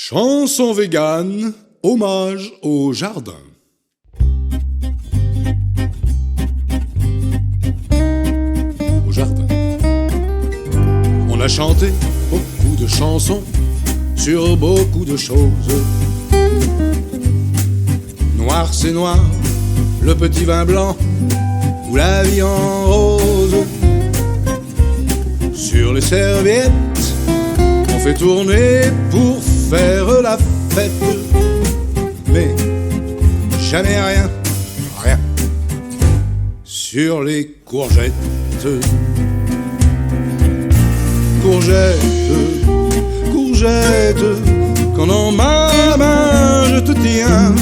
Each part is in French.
Chanson végane, hommage au jardin. Au jardin. On a chanté beaucoup de chansons sur beaucoup de choses. Noir c'est noir, le petit vin blanc ou la vie en rose. Sur les serviettes, on fait tourner pour faire la fête. Mais jamais rien, rien sur les courgettes. Courgettes, courgettes, quand dans ma main je te tiens,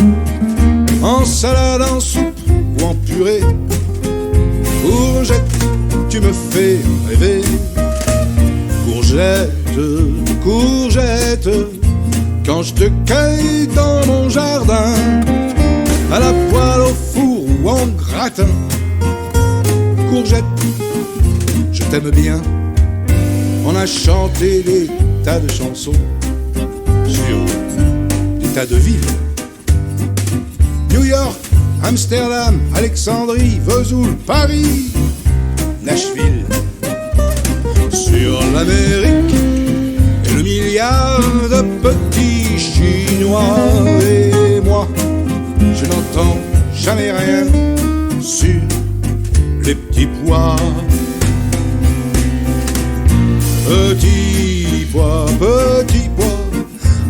en salade, en soupe ou en purée. Courgette, tu me fais rêver. Courgette, courgette, quand je te cueille dans mon jardin, à la poêle, au four ou en gratin. Courgette, je t'aime bien. On a chanté des tas de chansons sur des tas de villes. New York, Amsterdam, Alexandrie, Vesoul, Paris, Nashville. Sur l'Amérique et le milliard de petits Chinois. Et moi, je n'entends jamais rien sur les petits pois. Petit pois,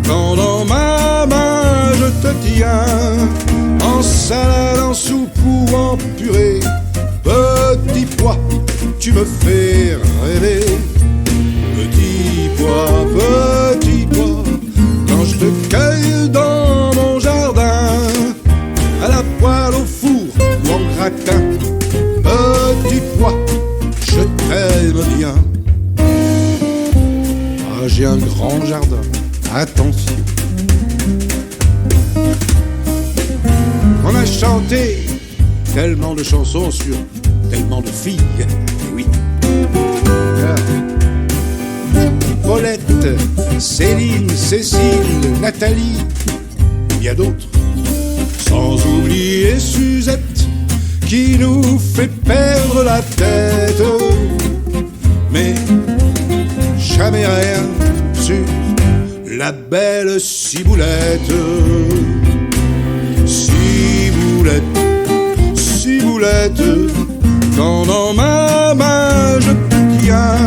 quand dans ma main je te tiens, en salade, en soupe ou en purée. Petit pois, tu me fais rêver. Petit pois, quand je te cueille dans mon jardin, à la poêle, au four ou en gratin. Petit pois, je t'aime bien. Ah, j'ai un grand jardin, attention. On a chanté tellement de chansons sur tellement de filles, et oui. Paulette, Céline, Cécile, Nathalie, il y a d'autres. Sans oublier Suzette, qui nous fait perdre la tête. Mais jamais rien sur la belle Ciboulette. Ciboulette, Ciboulette, quand dans ma main je te tiens,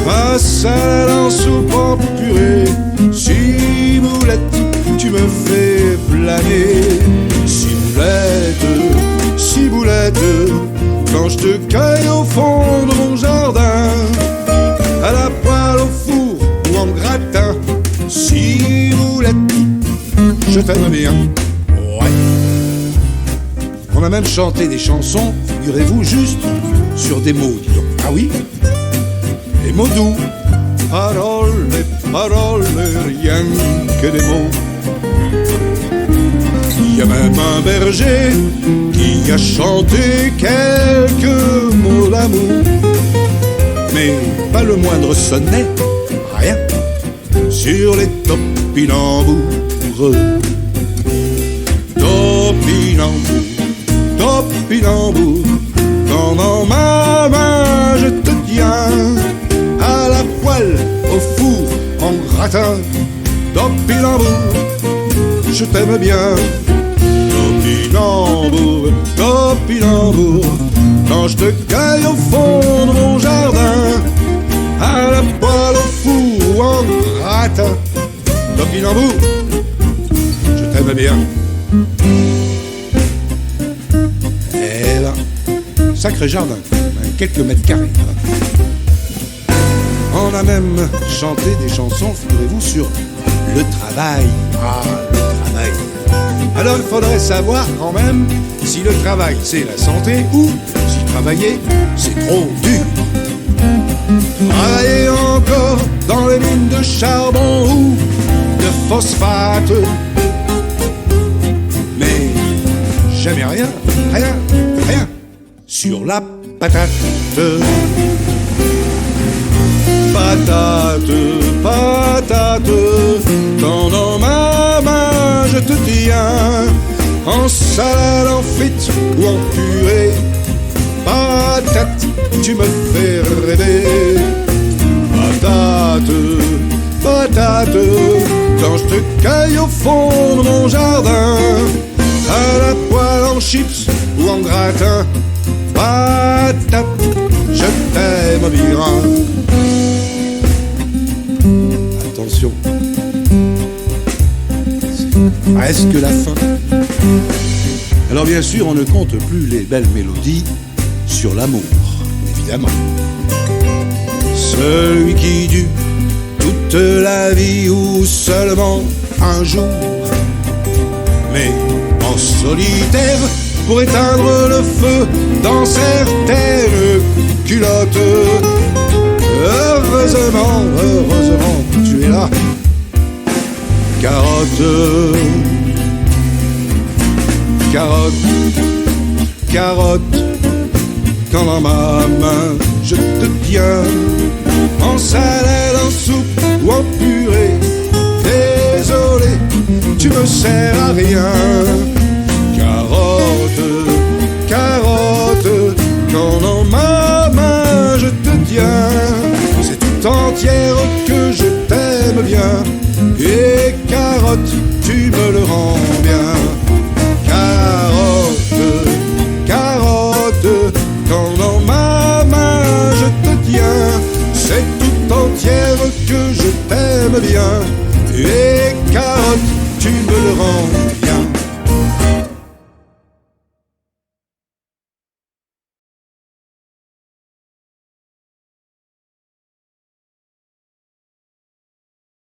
ma salade en soupe en purée. Ciboulette, tu me fais planer. Ciboulette, Ciboulette, quand je te cueille au fond de mon jardin, à la poêle, au four ou en gratin. Ciboulette, je t'aime bien. Ouais. On a même chanté des chansons, figurez-vous, juste sur des mots, dis donc. Ah oui, des mots doux. Paroles, paroles, rien que des mots. Il y a même un berger qui a chanté quelques mots d'amour, mais pas le moindre sonnet, rien sur les topinambours. Topinambour, topinambour, quand dans ma main je te tiens, à la poêle, au four, en gratin. Topinambour, je t'aime bien. Topinambour, topinambour, quand je te cueille au fond de mon jardin, à la poêle, au four ou en gratin. Topinambour, je t'aime bien. Eh ben, sacré jardin, quelques mètres carrés. On a même chanté des chansons, figurez-vous, sur le travail. Ah, le travail. Alors il faudrait savoir quand même si le travail c'est la santé ou si travailler c'est trop dur. Travailler encore dans les mines de charbon ou de phosphate, mais jamais rien, rien, rien sur la patate. Patate, patate, quand dans ma main je te tiens, en salade, en frites ou en purée. Patate, tu me fais rêver. Patate, patate, quand je te cueille au fond de mon jardin, à la poêle, en chips ou en gratin. Patate, je t'aime bien. Attention, c'est presque la fin. Alors bien sûr, on ne compte plus les belles mélodies sur l'amour, évidemment. Celui qui dure toute la vie ou seulement un jour, mais en solitaire pour éteindre le feu dans certaines culottes. Heureusement, heureusement, tu es là, carotte, carotte, carotte, quand dans ma main je te tiens, en salade, en soupe ou en purée. Désolé, tu me sers à rien. Carotte, carotte, quand dans ma main je te tiens, c'est tout entière que je t'aime bien. Et carotte, tu me le rends bien. Carotte, carotte, quand dans ma main je te tiens, c'est tout entière que je t'aime bien. Et carotte, tu me le rends bien.